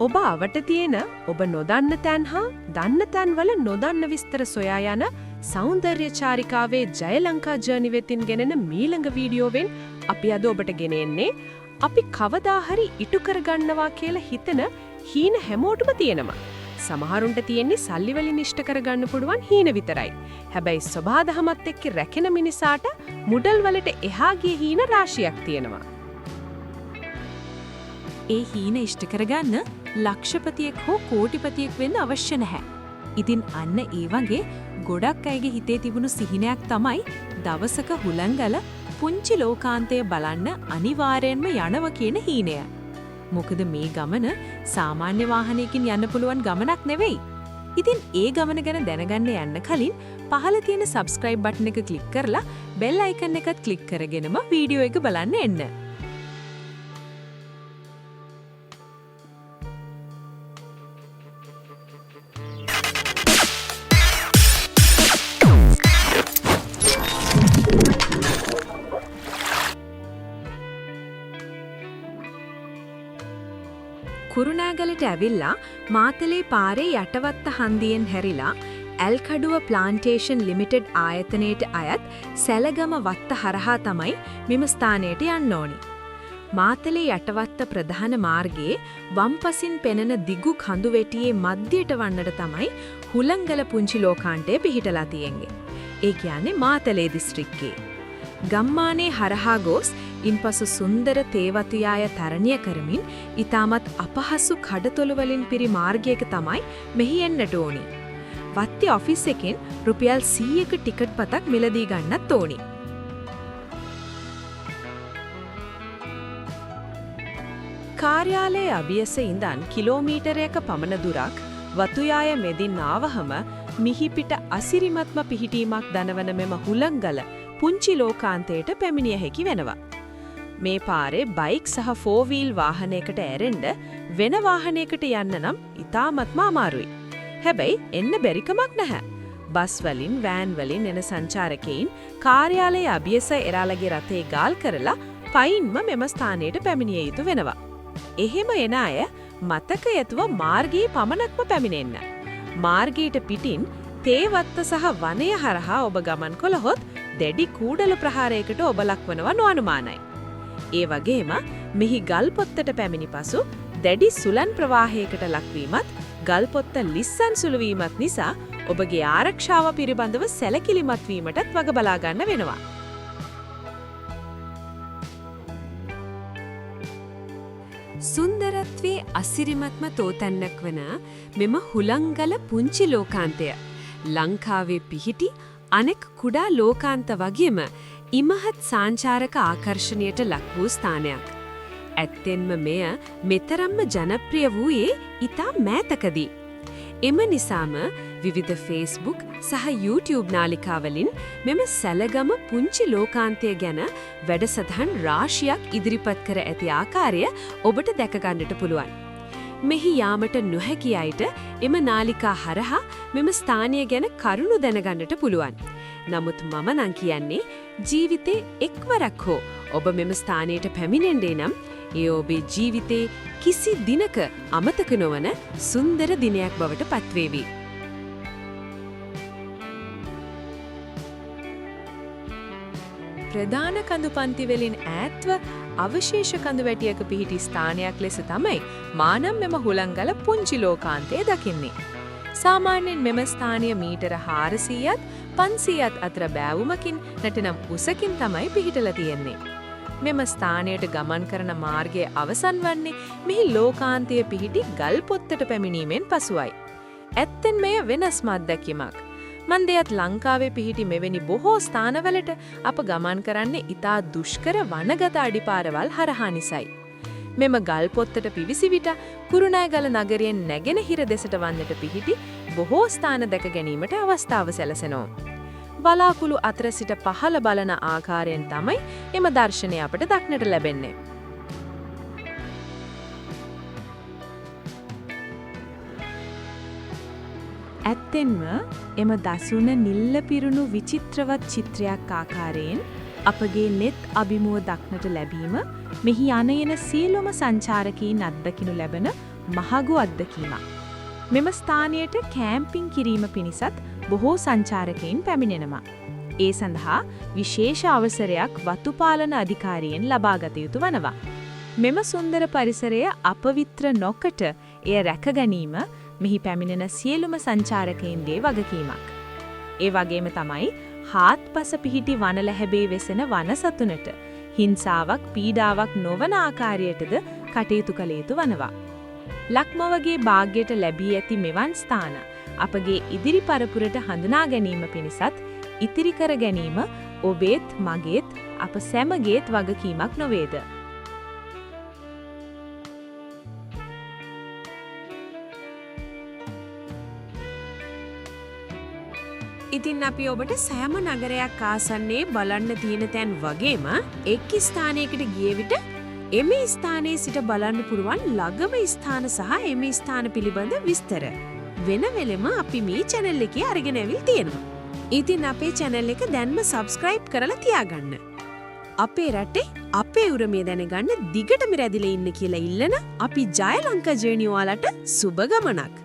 ඔබ අවට තියෙන ඔබ නොදන්න තැන් හා දන්න තැන්වල නොදන්න විස්තර සොයා යන සෞන්දර්ය චාරිකාවේ ජය ලංකා ජර්නි වෙතින් ගෙනෙන මීළඟ වීඩියෝවෙන් අපි අද ඔබට ගෙනෙන්නේ අපි කවදා හරි ඉටු කරගන්නවා කියලා හිතන හීන හැමෝටම තියෙනවා. සමහරුන්ට තියෙන්නේ සල්ලි වලින් ඉෂ්ට කරගන්න පුළුවන් හීන විතරයි. හැබැයි සබහාදහමත් එක්ක රැකෙන මිනිසාට මුඩල් වලට එහා ගිය හීන රාශියක් තියෙනවා. ඒ හීන ඉෂ්ට කරගන්න ලක්ෂපතියෙක් හෝ කෝටිපතියෙක් වෙන්න අවශ්‍ය නැහැ. ඉතින් අන්න ඒ වගේ ගොඩක් අයගේ හිතේ තිබුණු සිහිනයක් තමයි දවසක හුලංගල පුංචි ලෝකාන්තය බලන්න අනිවාර්යෙන්ම යනවා කියන හීනය. මොකද මේ ගමන සාමාන්‍ය වාහනයකින් යන්න පුළුවන් ගමනක් නෙවෙයි. ඉතින් ඒ ගමන ගැන දැනගන්න යන්න කලින් පහළ තියෙන subscribe button එක click කරලා bell icon එකත් click කරගෙනම වීඩියෝ එක බලන්න එන්න. කුරුණෑගලට ඇවිල්ලා මාතලේ පාරේ යටවත්ත හන්දියෙන් හැරිලා ඇල්කඩුව ප්ලාන්ටේෂන් ලිමිටඩ් ආයතනයට අයත් සැලගම වත්ත හරහා තමයි මෙම ස්ථානයට යන්න ඕනි. මාතලේ යටවත්ත ප්‍රධාන මාර්ගයේ වම්පසින් පෙනෙන දිගු කඳුවැටියේ මධ්‍යයට වන්නට තමයි හුලංගල පුංචි ලෝකාන්තය පිහිටලා තියෙන්නේ. ඒ කියන්නේ මාතලේ දිස්ත්‍රික්කයේ. ගම්මානේ හරහා ගොස් ඉන්පසු සුන්දර තේවතියාය තරණය කරමින් ඊටමත් අපහසු කඩතොළු වලින් පිරි මාර්ගයක තමයි මෙහි එන්නට ඕනි. වත්ති ඔෆිස් එකෙන් රුපියල් 100ක ටිකට් පතක් මිලදී ගන්නත් ඕනි. කාර්යාලයේ අභියස ඉඳන් කිලෝමීටරයක පමණ දුරක් වතුයාය මෙදින් ආවහම මිහිපිට අසිරිමත්ම පිහිටීමක් දනවන මෙම හුලංගල පුංචි ලෝකාන්තයට පැමිණිය හැකි වෙනවා. මේ පාරේ බයික් සහ 4-wheel වාහනයකට ඇරෙන්න වෙන වාහනයකට යන්න නම් ඉතාමත්ම අමාරුයි. හැබැයි එන්න බැරිකමක් නැහැ. බස් වලින්, වෑන් වලින් එන සංචාරකයින් කාර්යාලයේ අභියස එරාලගේ රථේ ගාල් කරලා පයින්ම මෙම ස්ථානයට පැමිණිය යුතු වෙනවා. එහෙම එන අය මතක යතුව මාර්ගයේ පමණක්ම පැමිණෙන්න. මාර්ගයට පිටින් තේවත්ත සහ වනය හරහා ඔබ ගමන් කළහොත් දැඩි කූඩල ප්‍රහාරයකට ඔබ ලක්වනවා නොඅනුමානයි. ඒ වගේම මෙහි ගල්පොත්තට පැමිණි පසු දැඩි සුළං ප්‍රවාහයකට ලක්වීමත් ගල්පොත්ත ලිස්සන් සුළු වීමත් නිසා ඔබගේ ආරක්ෂාව පිළිබඳව සැලකිලිමත් වීමටත් වග බලා ගන්න වෙනවා. සුන්දරත්වයේ අසිරිමත්ම තෝතැන්නක් වන මෙම හුලංගල පුංචි ලෝකාන්තය ලංකාවේ පිහිටි අනෙක් කුඩා ලෝකාන්ත වගේම ඉමහත් සංචාරක ආකර්ෂණයට ලක් වූ ස්ථානයක්. ඇත්තෙන්ම මෙය මෙතරම්ම ජනප්‍රිය වූයේ ඉතා මෑතකදී. එම නිසාම විවිධ Facebook සහ YouTube නාලිකාවලින් මෙම සැලගම පුංචි ලෝකාන්තය ගැන වැඩසටහන් රාශියක් ඉදිරිපත් කර ඇති ආකාරය ඔබට දැක ගන්නට පුළුවන්. මෙහි යාමට නොහැකි අයට එම නාලිකා හරහා මෙම ස්ථානය ගැන කරුණු දැනගන්නට පුළුවන්. නමුත් මම නම් කියන්නේ ජීවිතේ එක්වරක් හෝ ඔබ මෙම ස්ථානයට පැමිණෙන්නේ නම් ඒ ඔබේ ජීවිතේ කිසි දිනක අමතක නොවන සුන්දර දිනයක් බවට පත්වේවි. ප්‍රධාන කඳු පන්ති වලින් ඈත්ව අවශේෂ කඳු වැටියක පිහිටි ස්ථානයක් ලෙස තමයි මානම් මෙම හුලංගල පුංචි ලෝකාන්තය දකින්නේ. සාමාන්‍යයෙන් මෙම ස්ථානය මීටර 400ත් 500ත් අතර බෑවුමකින් නැතිනම් උසකින් තමයි පිහිටලා තියෙන්නේ. මෙම ස්ථානයට ගමන් කරන මාර්ගයේ අවසන් වන්නේ මෙහි ලෝකාන්තය පිහිටි ගල්පොත්තට පැමිණීමෙන් පසුයි. ඇත්තෙන් මෙය වෙනස්ම අත්දැකීමක්. මන්දයත් ලංකාවේ පිහිටි මෙවැනි බොහෝ ස්ථානවලට අප ගමන් කරන්නේ ඉතා දුෂ්කර වනගත අඩිපාරවල් හරහා නිසයි. මෙම ගල්පොත්තට පිවිසි විට කුරුණෑගල නගරයෙන් නැගෙනහිර දෙසට වන්නට පිහිටි බොහෝ ස්ථාන දැක ගැනීමට අවස්ථාව සැලසෙනවා. වලාකුළු අතර සිට පහළ බලන ආකාරයෙන් තමයි එම දර්ශනය අපට දක්නට ලැබෙන්නේ. ඇත්තෙන්ම එම දසුන නිල්ල පිරුණු විචිත්‍රවත් චිත්‍රයක් ආකාරයෙන් අපගේ නෙත් අභිමුව දක්නට ලැබීම මෙහි යන සියලුම සංචාරකීන් අත්දකිනු ලැබෙන මහගු අත්දැකීමක්. මෙම ස්ථානයට කැම්පින් කිරීම පිණිසත් බොහෝ සංචාරකයින් පැමිණෙනවා. ඒ සඳහා විශේෂ අවසරයක් වතුපාලන අධිකාරියෙන් ලබාගත යුතු වනවා. මෙම සුන්දර පරිසරය අපවිත්‍ර නොකොට එය රැක ගැනීම මෙහි පැමිණෙන සියලුම සංචාරකයින්ගේ වගකීමක්. ඒ වගේම තමයි හාත්පස පිහිටි වනලැහැබේ වෙසෙන වනසතුනට හිංසාවක් පීඩාවක් නොවන ආකාරයටද කටයුතු කළ යුතු වනවා. ලක්මවගේ භාග්‍යයට ලැබී ඇති මෙවන් ස්ථාන අපගේ ඉදිරි පරපුරට හඳුනා ගැනීම පිණිසත් ඉතිරි කර ගැනීම ඔබේත් මගේත් අප සැමගේත් වගකීමක් නොවේද? ඉතින් අපි ඔබට සෑම නගරයක් ආසන්නයේ බලන්න තියෙන තැන් වගේම එක් ස්ථානයකට ගිය විට එම ස්ථානයේ සිට බලන්න පුරුවන් ළඟම ස්ථාන සහ එම ස්ථාන පිළිබඳ විස්තර වෙන වෙලෙම අපි මේ channel එකේ අරගෙන ඇවිල් තියෙනවා. ඉතින් අපේ channel එක දැන්ම subscribe කරලා තියාගන්න. අපේ රටේ අපේ උරුමය දැනගන්න දිගටම රැඳිලා ඉන්න කියලා ඉල්ලන අපි ජය ලංකා ජර්නි ඔයාලට සුබ ගමනක්.